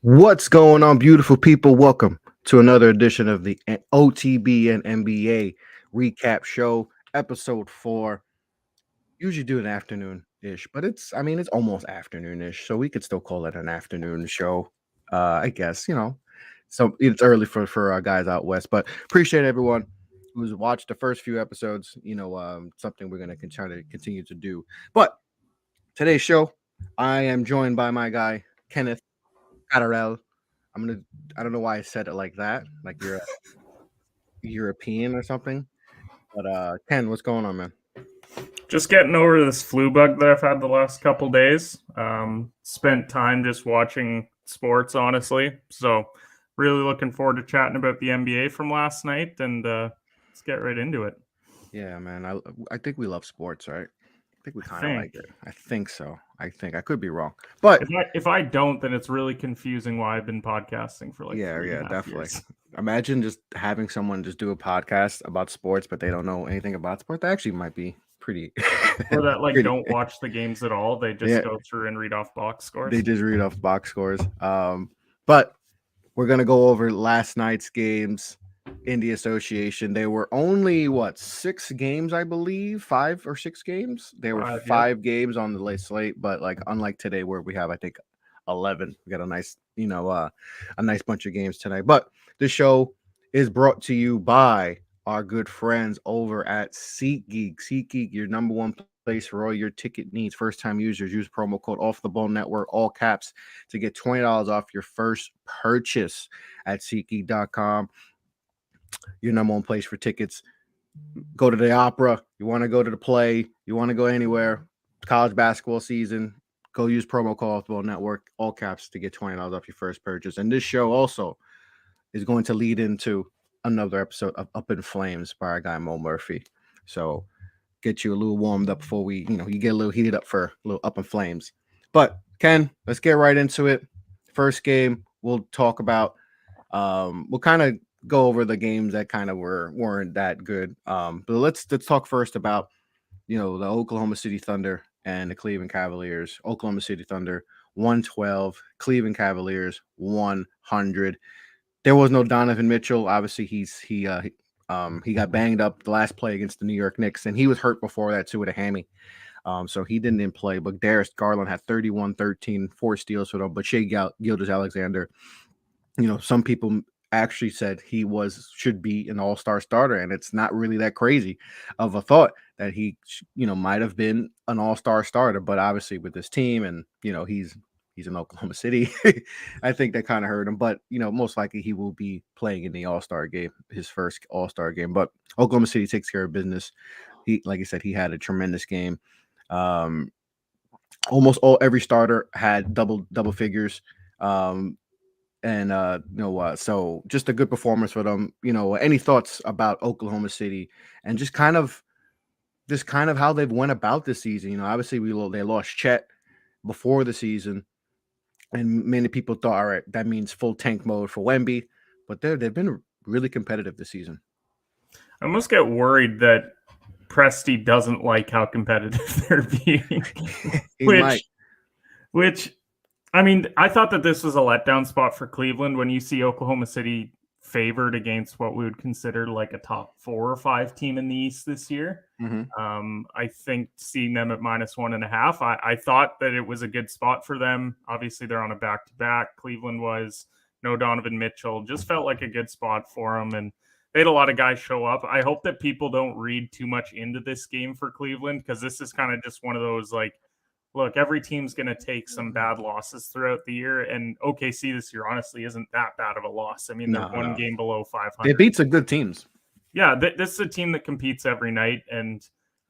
What's going on, beautiful people? Welcome to another edition of the OTBN NBA recap show, episode 4. Usually do an afternoon ish, but it's almost afternoon ish, so we could still call it an afternoon show. I guess, so it's early for our guys out west, but appreciate everyone who's watched the first few episodes. Something we're going to try to continue to do. But today's show, I am joined by my guy, Kenneth Carrell. I'm gonna. I don't know why I said it like that, like you're a European or something. But Ken, what's going on, man? Just getting over this flu bug that I've had the last couple days. Spent time just watching sports, honestly. So really looking forward to chatting about the NBA from last night, and let's get right into it. Yeah, man. I think we love sports, right? I think we I kind of like think it. I think so. I could be wrong, but if I don't, then it's really confusing why I've been podcasting for like three yeah, and a half definitely. years. Imagine just having someone just do a podcast about sports, but they don't know anything about sport. That actually might be pretty, Or that like pretty. don't watch the games at all. They just Yeah, go through and read off box scores. they just read off box scores. But we're gonna go over last night's games in the association. There were only 6 games, I believe, 5 or 6 games. There were 5, yep. 5 games on the late slate, but like unlike today where we have, I think, 11. We got a nice, a nice bunch of games tonight. But the show is brought to you by our good friends over at SeatGeek. SeatGeek, your number one place for all your ticket needs. First time users use promo code Off the Ball Network, all caps, to get $20 off your first purchase at SeatGeek.com. Your number one place for tickets. Go to the opera. You want to go to the play. You want to go anywhere. College basketball season. Go use promo code Off the Ball Network, all caps, to get $20 off your first purchase. And this show also is going to lead into another episode of Up in Flames by our guy Mo Murphy. So get you a little warmed up before you get a little heated up for a little Up in Flames. But Ken, let's get right into it. First game, we'll talk about. We'll kind of go over the games that kind of weren't that good. But let's talk first about the Oklahoma City Thunder and the Cleveland Cavaliers. Oklahoma City Thunder 112, Cleveland Cavaliers 100. There was no Donovan Mitchell. Obviously, he got banged up the last play against the New York Knicks, and he was hurt before that too with a hammy. So he didn't play. But Darius Garland had 31, 13, 4 steals for them. But Shea Gilgeous-Alexander, some people actually said he should be an all-star starter, and it's not really that crazy of a thought that he might have been an all-star starter. But obviously with this team, and he's in Oklahoma City, I think that kind of hurt him. But most likely he will be playing in the all-star game, his first all-star game. But Oklahoma City takes care of business. Like I said, he had a tremendous game. Almost every starter had double figures. So just a good performance for them. Any thoughts about Oklahoma City and just kind of how they've went about this season? Obviously they lost Chet before the season, and many people thought, all right, that means full tank mode for Wemby, but they've been really competitive this season. I almost get worried that Presti doesn't like how competitive they're being. which I mean, I thought that this was a letdown spot for Cleveland when you see Oklahoma City favored against what we would consider like a top 4 or 5 team in the East this year. Mm-hmm. I think seeing them at -1.5, I thought that it was a good spot for them. Obviously, they're on a back-to-back. Cleveland was no Donovan Mitchell. Just felt like a good spot for them, and they had a lot of guys show up. I hope that people don't read too much into this game for Cleveland, because this is kind of just one of those like, look, every team's going to take some bad losses throughout the year, and OKC this year honestly isn't that bad of a loss. I mean, they're one game below 500. They beat some good teams. Yeah, this is a team that competes every night, and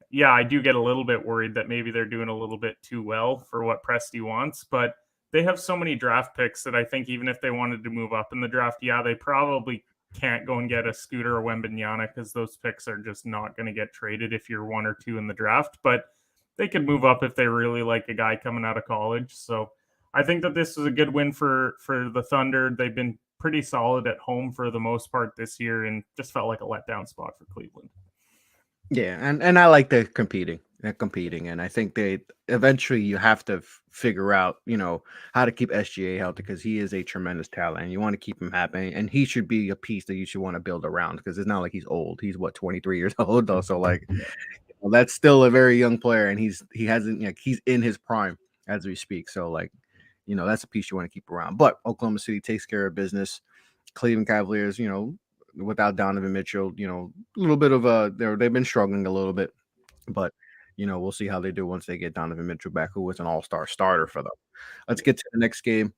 yeah, I do get a little bit worried that maybe they're doing a little bit too well for what Presti wants, but they have so many draft picks that I think even if they wanted to move up in the draft, yeah, they probably can't go and get a Scooter or Wembanyama, because those picks are just not going to get traded if you're 1 or 2 in the draft, but they could move up if they really like a guy coming out of college. So I think that this is a good win for the Thunder. They've been pretty solid at home for the most part this year, and just felt like a letdown spot for Cleveland. Yeah, and I like the competing. they're competing, and I think they eventually you have to figure out, how to keep SGA healthy because he is a tremendous talent, and you want to keep him happy, and he should be a piece that you should want to build around because it's not like he's old. He's what 23 years old though, so like well, that's still a very young player, and he hasn't like he's in his prime as we speak. So like, that's a piece you want to keep around. But Oklahoma City takes care of business. Cleveland Cavaliers, without Donovan Mitchell, a little bit of they've been struggling a little bit, but we'll see how they do once they get Donovan Mitchell back, who was an all-star starter for them. Let's get to the next game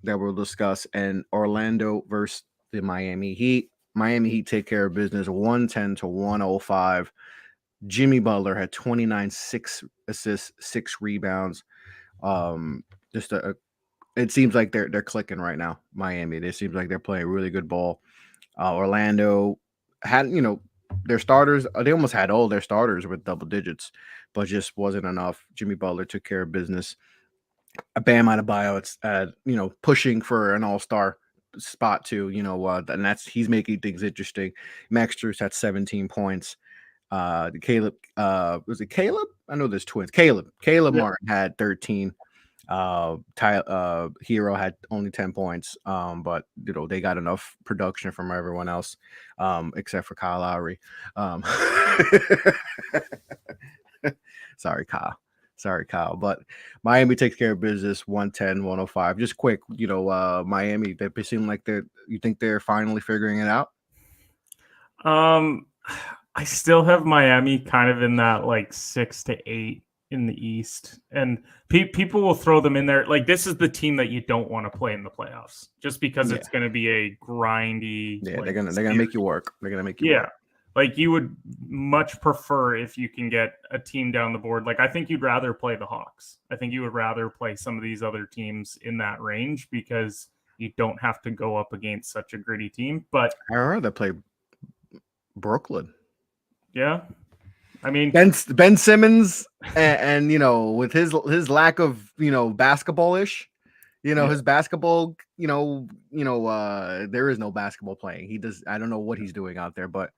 that we'll discuss, and Orlando versus the Miami Heat. Miami Heat take care of business 110 to 105. Jimmy Butler had 29, 6 assists, 6 rebounds. Just it seems like they're clicking right now. Miami, it seems like they're playing really good ball. Orlando had, their starters. They almost had all their starters with double digits, but just wasn't enough. Jimmy Butler took care of business. Bam Adebayo, it's pushing for an all-star spot too. And he's making things interesting. Max Strus had 17 points. Caleb, was it Caleb? I know there's twins. Caleb Martin had 13. Hero had only 10 points. But they got enough production from everyone else, except for Kyle Lowry. Sorry, Kyle. But Miami takes care of business 110, 105. Just quick, Miami, they seem like you think they're finally figuring it out? I still have Miami kind of in that like 6 to 8 in the East, and people will throw them in there. Like, this is the team that you don't want to play in the playoffs, just because it's going to be a grindy. Yeah, like, they're gonna make you work. They're gonna make you work. Like, you would much prefer if you can get a team down the board. Like, I think you'd rather play the Hawks. I think you would rather play some of these other teams in that range because you don't have to go up against such a gritty team. But I rather play Brooklyn. Yeah, I mean Ben Simmons and with his lack of basketball ish, his basketball, there is no basketball playing. He does. I don't know what he's doing out there, but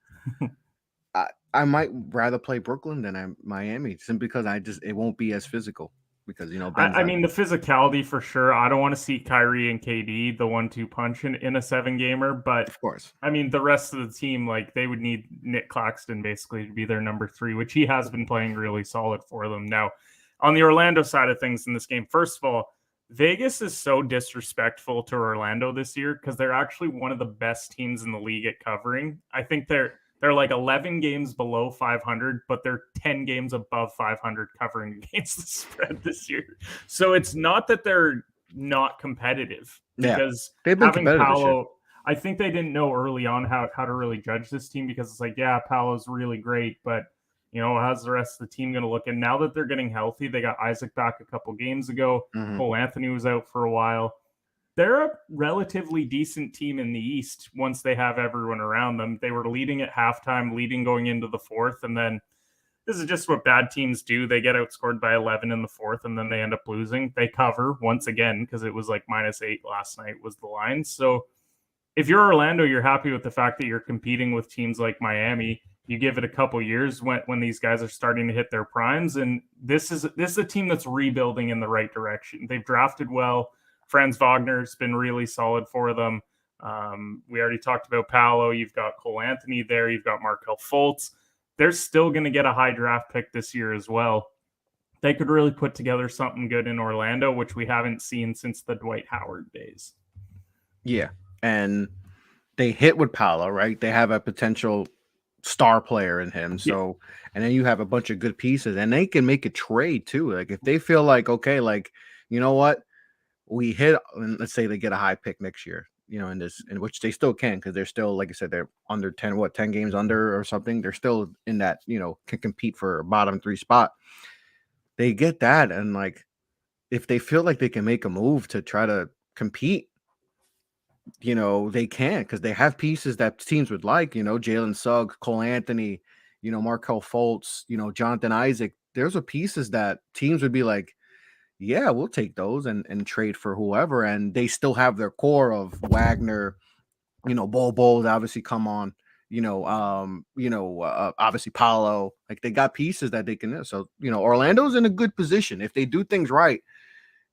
I might rather play Brooklyn than Miami, simply because it won't be as physical. Because I mean the physicality for sure. I don't want to see Kyrie and KD the 1-2 punch in a 7-gamer, but of course, I mean the rest of the team, like, they would need Nick Claxton basically to be their number 3, which he has been playing really solid for them. Now, on the Orlando side of things in this game, first of all, Vegas is so disrespectful to Orlando this year because they're actually one of the best teams in the league at covering. I think they're like 11 games below 500, but they're 10 games above 500 covering against the spread this year. So it's not that they're not competitive, because they've been having competitive Paolo, I think they didn't know early on how to really judge this team, because it's like, yeah, Paolo's really great, but how's the rest of the team going to look? And now that they're getting healthy, they got Isaac back a couple games ago. Mm-hmm. Cole Anthony was out for a while. They're a relatively decent team in the East once they have everyone around them. They were leading at halftime, leading going into the fourth, and then this is just what bad teams do. They get outscored by 11 in the fourth, and then they end up losing. They cover once again because it was like -8 last night was the line. So if you're Orlando, you're happy with the fact that you're competing with teams like Miami. You give it a couple years when these guys are starting to hit their primes, and this is a team that's rebuilding in the right direction. They've drafted well. Franz Wagner's been really solid for them. We already talked about Paolo. You've got Cole Anthony there. You've got Markelle Fultz. They're still going to get a high draft pick this year as well. They could really put together something good in Orlando, which we haven't seen since the Dwight Howard days. Yeah, and they hit with Paolo, right? They have a potential star player in him. So, and then you have a bunch of good pieces, and they can make a trade too. Like, if they feel like, okay, like, you know what? We hit, and let's say they get a high pick next year, in which they still can, because they're still, like I said, they're under 10 games under or something. They're still in that, can compete for a bottom 3 spot. They get that, and like, if they feel like they can make a move to try to compete, they can, because they have pieces that teams would like, Jalen Suggs, Cole Anthony, Markelle Fultz, Jonathan Isaac. Those are pieces that teams would be like, yeah, we'll take those and trade for whoever. And they still have their core of Wagner, Bol Bol's obviously come on, Obviously Paulo. Like they got pieces that they can. So Orlando's in a good position if they do things right.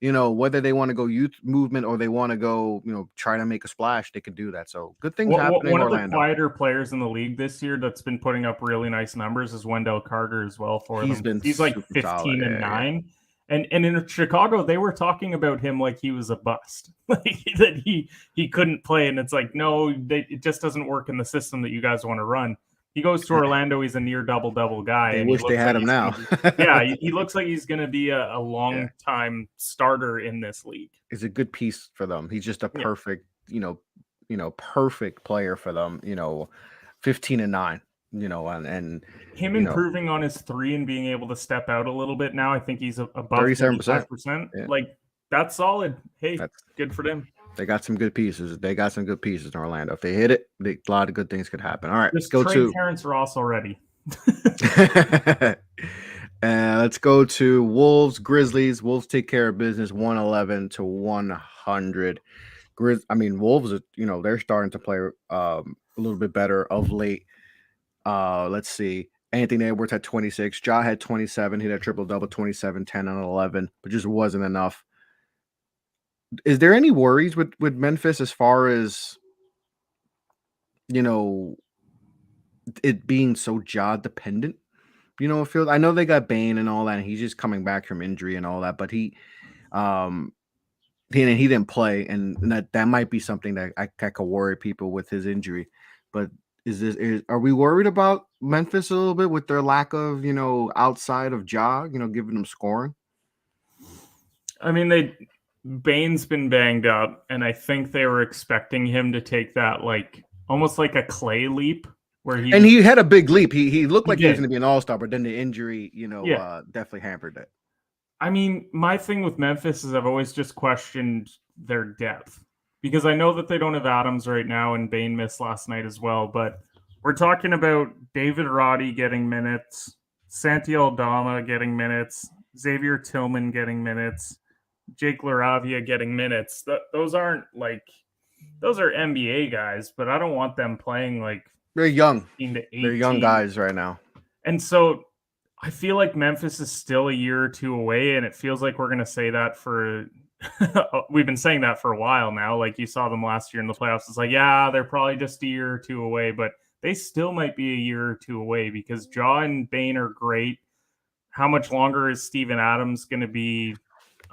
Whether they want to go youth movement or they want to go, try to make a splash, they can do that. So good things happening in One of the Orlando. quieter players in the league this year that's been putting up really nice numbers is Wendell Carter as well for them. He's like 15 and 9. Yeah. And in Chicago, they were talking about him like he was a bust, like that he couldn't play. And it's like, no, it just doesn't work in the system that you guys want to run. He goes to Orlando. He's a near double guy. They wish they had him now. He looks like he's going to be a long time starter in this league. It's a good piece for them. He's just a perfect, perfect player for them. 15 and 9. And him improving on his 3 and being able to step out a little bit now. I think he's above 37%. Yeah. Like that's solid. Hey, that's good for them. They got some good pieces. They got some good pieces in Orlando. If they hit it, a lot of good things could happen. All right, let's go to Terrence Ross already. Let's go to Wolves, Grizzlies. Wolves take care of business 111 to 100. Wolves are, they're starting to play a little bit better of late. Let's see. Anthony Edwards had 26. Ja had 27. He had a triple-double, 27, 10, and 11, but just wasn't enough. Is there any worries with Memphis as far as, it being so Ja dependent? I know they got Bane and all that, and he's just coming back from injury and all that, but he didn't play, and that might be something that I could worry people with his injury. But are we worried about Memphis a little bit with their lack of, outside of Ja, giving them scoring? Bane's been banged up, and I think they were expecting him to take that almost like a Clay leap where he had a big leap. He looked like he was going to be an all-star, but then the injury, definitely hampered it. My thing with Memphis is I've always just questioned their depth because I know that they don't have Adams right now, and Bane missed last night as well. But we're talking about David Roddy getting minutes, Santi Aldama getting minutes, Xavier Tillman getting minutes, Jake LaRavia getting minutes. Those aren't those are NBA guys, but I don't want them playing they're young. They're young guys right now. And so I feel like Memphis is still a year or two away, and it feels like we're going to say that for we've been saying that for a while now. Like you saw them last year in the playoffs. It's like, yeah, they're probably just a year or two away, but they still might be a year or two away because Ja and Bane are great. How much longer is Steven Adams going to be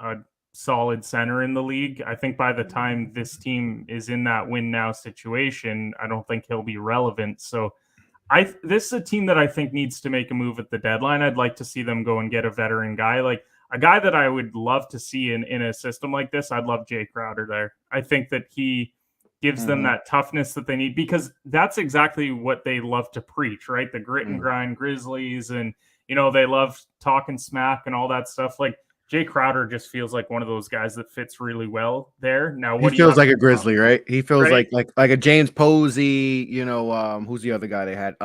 a solid center in the league? I think by the time this team is in that win now situation, I don't think he'll be relevant. So this is a team that I think needs to make a move at the deadline. I'd like to see them go and get a veteran guy, like a guy that I would love to see in a system like this. I'd love Jay Crowder there. I think that he gives them that toughness that they need because that's exactly what they love to preach, right? The grit and grind Grizzlies, and they love talking smack and all that stuff. Like Jay Crowder just feels like one of those guys that fits really well there. Now, he feels like a Grizzly, right? He feels right? like a James Posey. Who's the other guy they had?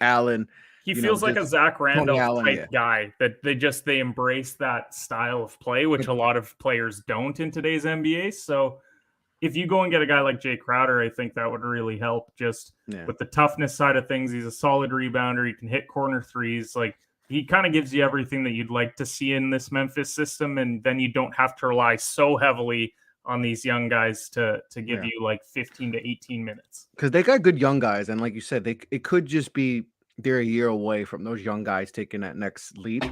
Allen. He feels like a Zach Randolph type guy that they embrace that style of play, which a lot of players don't in today's NBA. So if you go and get a guy like Jay Crowder, I think that would really help just with the toughness side of things. He's a solid rebounder. He can hit corner threes. He kind of gives you everything that you'd like to see in this Memphis system, and then you don't have to rely so heavily on these young guys to give you 15 to 18 minutes. Because they got good young guys, and like you said, it could just be they're a year away from those young guys taking that next leap.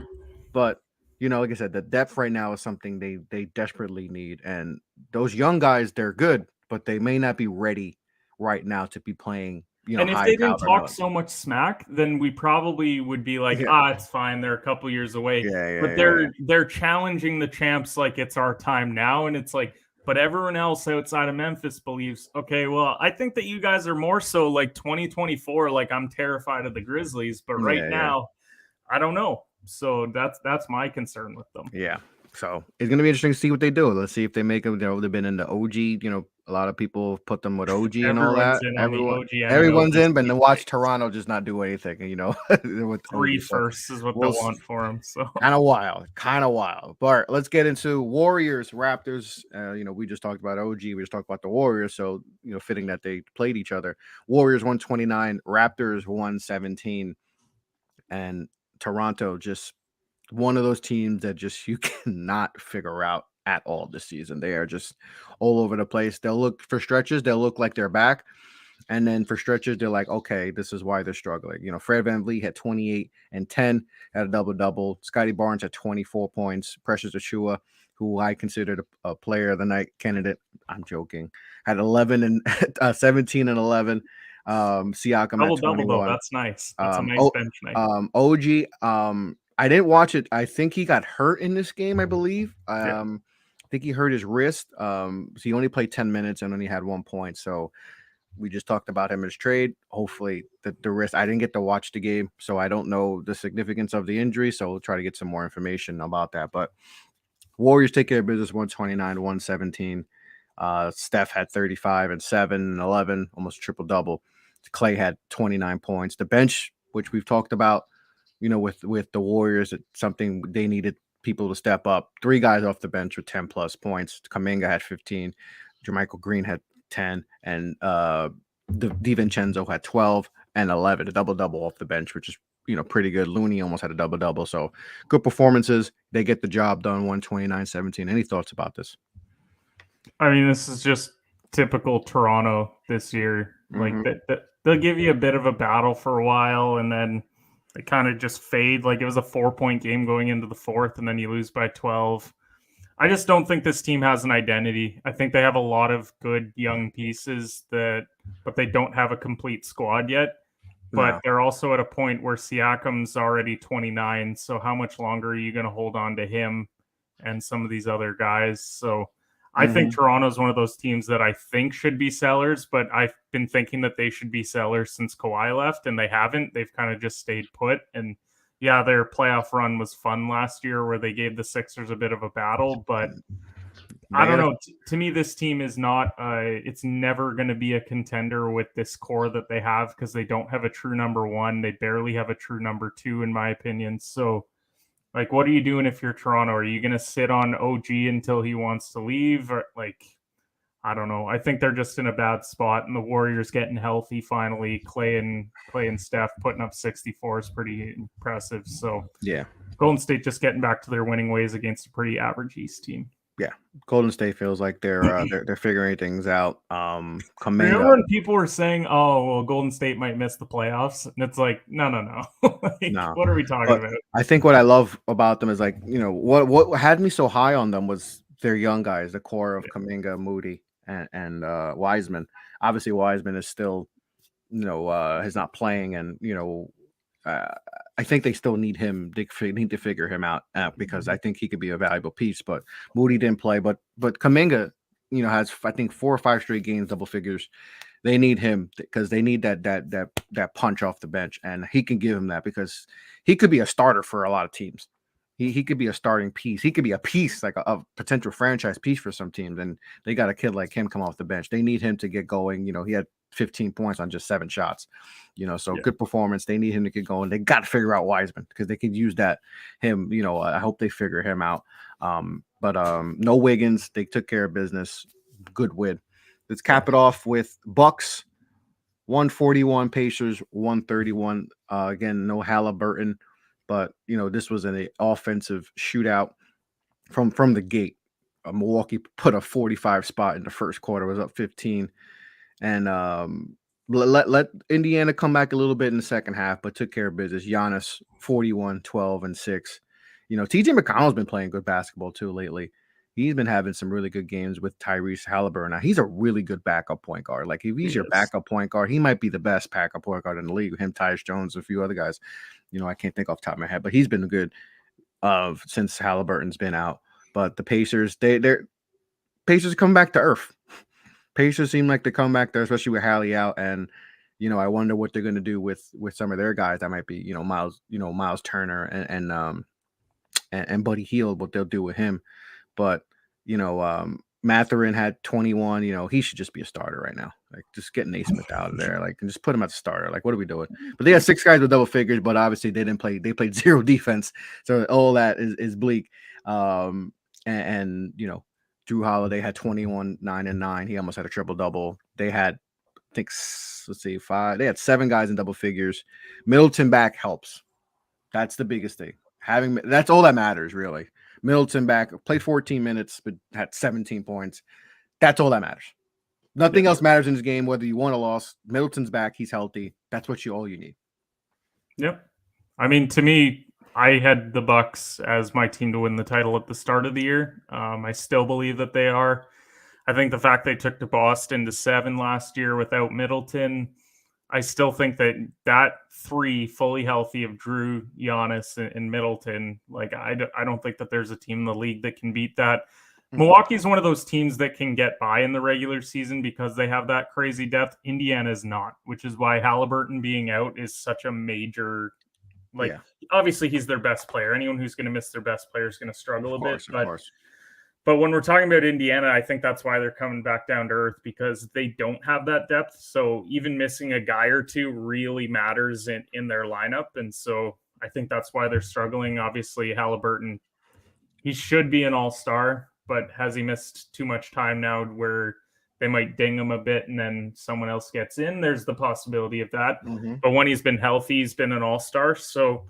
But like I said, the depth right now is something they desperately need, and those young guys, they're good, but they may not be ready right now to be playing. And if they didn't talk so much smack, then we probably would be like, it's fine. They're a couple years away. But they're challenging the champs like it's our time now. And it's like, but everyone else outside of Memphis believes, okay, well, I think that you guys are more so like 2024. Like I'm terrified of the Grizzlies, but right now, I don't know. So that's my concern with them. Yeah. So it's going to be interesting to see what they do. Let's see if they make them. They've been in the OG, A lot of people put them with OG and all Everyone's that. in on the OG Everyone's Ananobi in, but then watch sweepstakes. Toronto just not do anything, with Three OG. So firsts is what we'll they'll want for him. So kind of wild, kind of wild. But let's get into Warriors, Raptors. We just talked about OG. We just talked about the Warriors. So, fitting that they played each other. Warriors 129, Raptors 117. And Toronto, just one of those teams that just you cannot figure out at all this season. They are just all over the place. They'll look for stretches, they'll look like they're back. And then for stretches, they're like, okay, this is why they're struggling. Fred VanVleet had 28 and 10, had a double-double. Scotty Barnes had 24 points. Precious Achua, who I considered a player of the night candidate, I'm joking, had 11 and 17 and 11. Siakam double at double though. 21. That's nice. That's a nice bench night. OG, I didn't watch it. I think he got hurt in this game, I believe. Yeah. I think he hurt his wrist. So he only played 10 minutes and only had 1 point. So we just talked about him as trade. Hopefully the wrist. I didn't get to watch the game, so I don't know the significance of the injury. So we'll try to get some more information about that. But Warriors take care of business 129 to 117. Steph had 35 and 7 and 11, almost triple double. Clay had 29 points. The bench, which we've talked about, with the Warriors, it's something they needed people to step up. 3 guys off the bench with 10 plus points. Kuminga had 15. Jermichael Green had 10, and DiVincenzo had 12 and 11, a double-double off the bench, which is pretty good. Looney almost had a double-double. So good performances. They get the job done, 129-17. Any thoughts about this? I mean, this is just typical Toronto this year. Like they'll give you a bit of a battle for a while, and then they kind of just fade. Like it was a 4-point game going into the fourth, and then you lose by 12. I just don't think this team has an identity. I think they have a lot of good young pieces but they don't have a complete squad yet. But they're also at a point where Siakam's already 29. So how much longer are you going to hold on to him and some of these other guys? So I think Toronto's one of those teams that I think should be sellers, but I've been thinking that they should be sellers since Kawhi left, and they haven't. They've kind of just stayed put. And yeah, their playoff run was fun last year where they gave the Sixers a bit of a battle, but I don't know. To me, this team is not, it's never going to be a contender with this core that they have because they don't have a true number one. They barely have a true number two, in my opinion. So, like, what are you doing if you're Toronto? Are you going to sit on OG until he wants to leave? Or, I don't know. I think they're just in a bad spot, and the Warriors getting healthy finally. Clay and Steph putting up 64 is pretty impressive. So, yeah, Golden State just getting back to their winning ways against a pretty average East team. Yeah, Golden State feels like they're figuring things out. Remember when people were saying, "Oh, well, Golden State might miss the playoffs," and it's like, no. No. What are we talking about? I think what I love about them is what had me so high on them was their young guys, the core of Kuminga, Moody, and Wiseman. Obviously, Wiseman is still, is not playing, and I think they still need him. They need to figure him out because I think he could be a valuable piece. But Moody didn't play, but Kuminga, has I think 4 or 5 straight games double figures. They need him because they need that punch off the bench, and he can give him that because he could be a starter for a lot of teams. He could be a starting piece. He could be a piece, like a potential franchise piece for some teams, and they got a kid like him come off the bench. They need him to get going. He had 15 points on just 7 shots. Good performance. They need him to get going. They got to figure out Wiseman because they could use him. I hope they figure him out. But no Wiggins. They took care of business. Good win. Let's cap it off with Bucks 141, Pacers 131. Again, no Halliburton, but this was an offensive shootout from the gate. Milwaukee put a 45 spot in the first quarter, was up 15, and let Indiana come back a little bit in the second half, but took care of business. Giannis 41, 12, and 6. TJ McConnell's been playing good basketball too lately. He's been having some really good games with Tyrese Halliburton. Now, he's a really good backup point guard. Like, if he's your backup point guard, he might be the best backup point guard in the league. Him, Tyus Jones, a few other guys. I can't think off the top of my head, but he's been good since Halliburton's been out. But the Pacers, they're Pacers come back to earth. Pacers seem like they come back there, especially with Hallie out. And, I wonder what they're going to do with some of their guys. That might be, Miles Turner and Buddy Hield, what they'll do with him. But, Mathurin had 21. He should just be a starter right now. Like, just get Naismith out of there, like, and just put him as a starter. Like, what are we doing? But they had 6 guys with double figures, but obviously they didn't play. They played 0 defense, so all that is bleak. And Drew Holiday had 21, 9 and 9. He almost had a triple double. They had, I think, let's see, 5. They had 7 guys in double figures. Middleton back helps. That's the biggest thing. That's all that matters, really. Middleton back, played 14 minutes, but had 17 points. That's all that matters. Nothing else matters in this game, whether you won or lost. Middleton's back. He's healthy. That's all you need. Yep. I mean, to me, I had the Bucks as my team to win the title at the start of the year. I still believe that they are. I think the fact they took to Boston to 7 last year without Middleton, I still think that 3 fully healthy of Drew, Giannis, and Middleton, like, I don't think that there's a team in the league that can beat that. Milwaukee's one of those teams that can get by in the regular season because they have that crazy depth. Indiana's not, which is why Halliburton being out is such a major, obviously he's their best player. Anyone who's going to miss their best player is going to struggle a bit. But when we're talking about Indiana, I think that's why they're coming back down to earth, because they don't have that depth. So even missing a guy or two really matters in their lineup. And so I think that's why they're struggling. Obviously, Halliburton, he should be an all-star, but has he missed too much time now where they might ding him a bit and then someone else gets in? There's the possibility of that. Mm-hmm. But when he's been healthy, he's been an all-star. So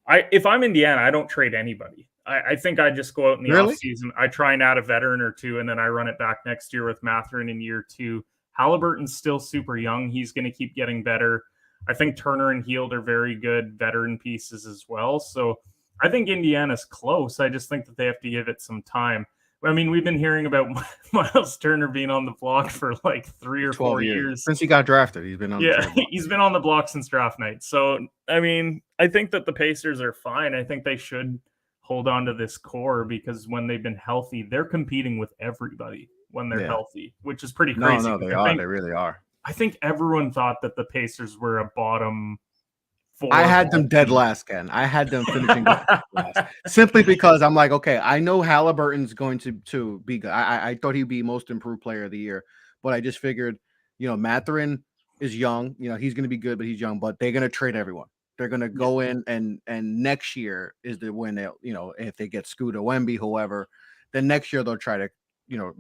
if I'm Indiana, I don't trade anybody. I think I just go out in the offseason. I try and add a veteran or two, and then I run it back next year with Mathurin in year 2. Halliburton's still super young. He's going to keep getting better. I think Turner and Hield are very good veteran pieces as well. So I think Indiana's close. I just think that they have to give it some time. I mean, we've been hearing about Miles Turner being on the block for like 3 or 4 years. Since he got drafted, he's been on the block. He's been on the block since draft night. So, I mean, I think that the Pacers are fine. I think they should hold on to this core because when they've been healthy, they're competing with everybody when they're healthy, which is pretty crazy. No, they are. They really are. I think everyone thought that the Pacers were a bottom 4. I had them dead last, Ken. I had them finishing last simply because I'm like, okay, I know Halliburton's going to be good. I thought he'd be most improved player of the year, but I just figured, Mathurin is young. He's going to be good, but he's young. But they're going to trade everyone. They're going to go in and next year is the when they'll, if they get Scooter, Wemby, whoever, then next year they'll try to,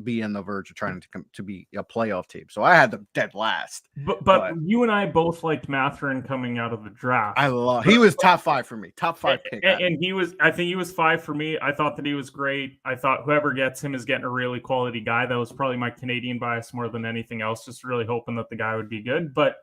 be on the verge of trying to be a playoff team. So I had them dead last. But you and I both liked Mathurin coming out of the draft. He was top 5 for me, top 5 pick. And I think he was 5 for me. I thought that he was great. I thought whoever gets him is getting a really quality guy. That was probably my Canadian bias more than anything else, just really hoping that the guy would be good. But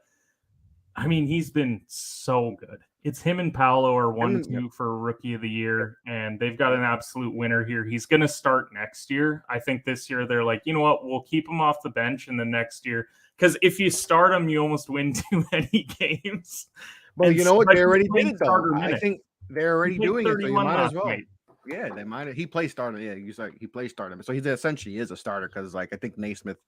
I mean, he's been so good. It's him and Paolo are 1-2 for Rookie of the Year, and they've got an absolute winner here. He's going to start next year. I think this year they're like, you know what, we'll keep him off the bench, and then next year, because if you start him, you almost win too many games. Well, you know what? They already did it, though. I think they're already doing it, so you might as well. Night. Yeah, they might. He plays starter. Yeah, he plays starter. So he's essentially is a starter because, like, I think Naismith,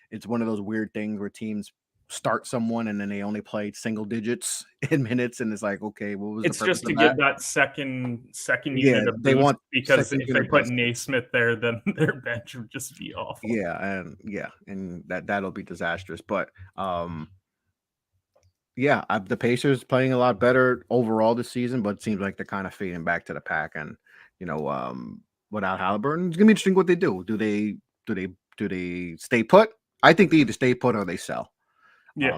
it's one of those weird things where teams start someone and then they only played single digits in minutes, and it's like, okay, what was it's the purpose just to of give that second unit of they want because if they put Naismith there, then their bench would just be awful. And that'll be disastrous. But the Pacers playing a lot better overall this season, but it seems like they're kind of fading back to the pack. And without Halliburton, it's gonna be interesting what they do. Do they stay put? I think they either stay put or they sell. Yeah.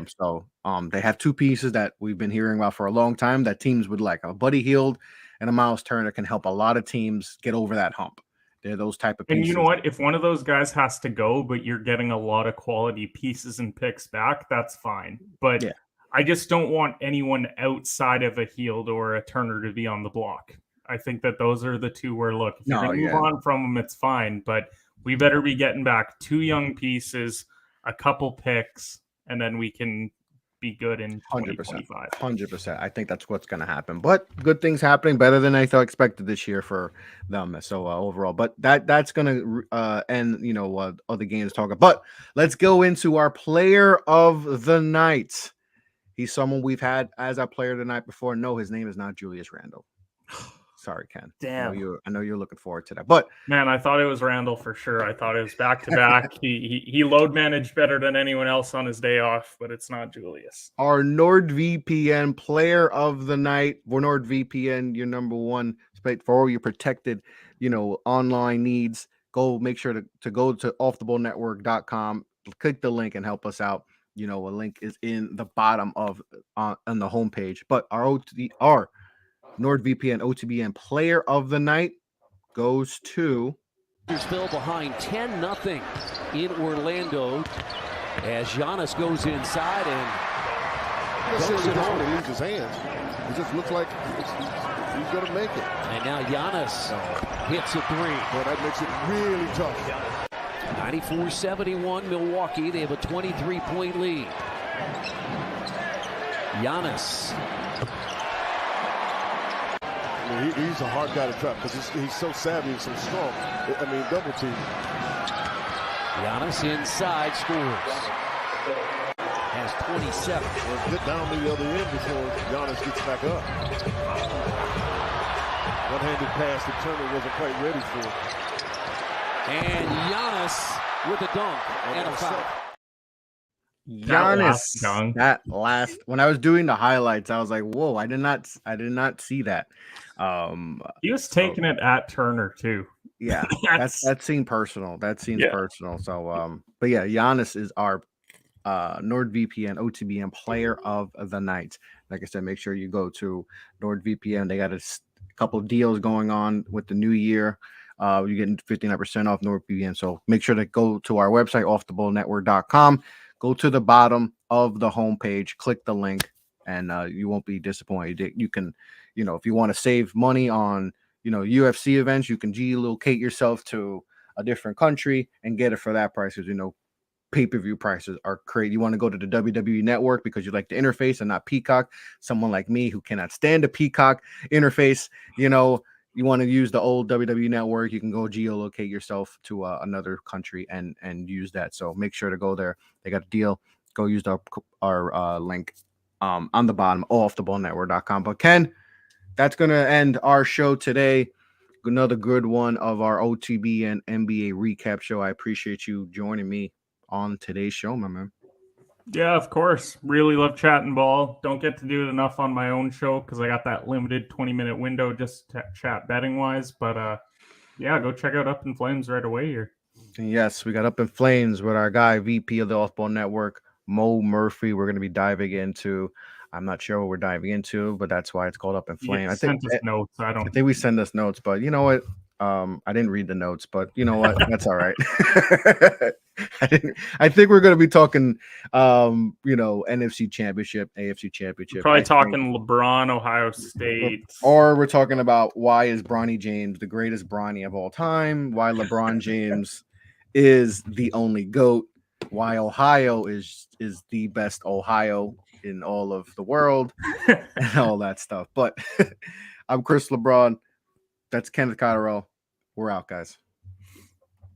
They have 2 pieces that we've been hearing about for a long time that teams would like. A Buddy Hield and a Miles Turner can help a lot of teams get over that hump. They're those type of pieces. And you know what? If one of those guys has to go, but you're getting a lot of quality pieces and picks back, that's fine. But I just don't want anyone outside of a Hield or a Turner to be on the block. I think that those are the 2 where, look, if you're going to move on from them, it's fine. But we better be getting back 2 young pieces, a couple picks, and then we can be good in 2025. 100%. I think that's what's going to happen. But good things happening, better than I expected this year for them. So overall, but that's going to end, other games talking. But let's go into our player of the night. He's someone we've had as our player the night before. No, his name is not Julius Randle. Sorry, Ken. Damn. I know you're looking forward to that. But man, I thought it was Randall for sure. I thought it was back to back. He load managed better than anyone else on his day off, but it's not Julius. Our NordVPN player of the night. For NordVPN, your number one for all your protected, online needs. Go make sure to go to offtheballnetwork.com. Click the link and help us out. A link is in the bottom of on the homepage. But our NordVPN OTBN player of the night goes to Still behind 10-0 in Orlando as Giannis goes inside and goes it home. He leaves his hands. It just looks like he's going to make it. And now Giannis hits a three. Boy, that makes it really tough. 94-71 Milwaukee. They have a 23-point lead. Giannis. I mean, he's a hard guy to trap because he's so savvy and so strong. I mean, double team. Giannis inside scores. Has 27. Well, get down to the other end before Giannis gets back up. One-handed pass that Turner wasn't quite ready for. And Giannis with a dunk and a foul. Giannis, that last when I was doing the highlights, I was like, "Whoa!" I did not see that. He was taking it at Turner too. Yeah, that seemed personal. That seems personal. So, but yeah, Giannis is our NordVPN OTBN player of the night. Like I said, make sure you go to NordVPN. They got a couple of deals going on with the new year. You're getting 59% off NordVPN. So make sure to go to our website, offtheballnetwork.com. Go to the bottom of the homepage, click the link, and you won't be disappointed. You can, if you want to save money on, UFC events, you can geolocate yourself to a different country and get it for that price. Because, pay-per-view prices are crazy. You want to go to the WWE network because you like the interface and not Peacock. Someone like me who cannot stand the Peacock interface, you want to use the old WWE network, you can go geolocate yourself to another country and use that. So make sure to go there. They got a deal. Go use our link on the bottom, offtheballnetwork.com. But Ken, that's going to end our show today. Another good one of our OTB and NBA recap show. I appreciate you joining me on today's show, my man. Yeah, of course. Really love chatting ball. Don't get to do it enough on my own show because I got that limited 20-minute window just to chat betting wise. But yeah, go check out Up in Flames right away here. And yes, we got Up in Flames with our guy, VP of the Off Ball Network, Mo Murphy. We're going to be diving into, I'm not sure what we're diving into, but that's why it's called Up in Flames. I think notes. I think we send us notes, but you know what? I didn't read the notes, but you know what? That's all right. I think we're going to be talking, NFC Championship, AFC Championship. Probably talking LeBron, Ohio State. Or we're talking about why is Bronny James the greatest Bronny of all time? Why LeBron James is the only GOAT? Why Ohio is the best Ohio in all of the world and all that stuff. But I'm Chris LeBron. That's Kenneth Cotterell. We're out, guys.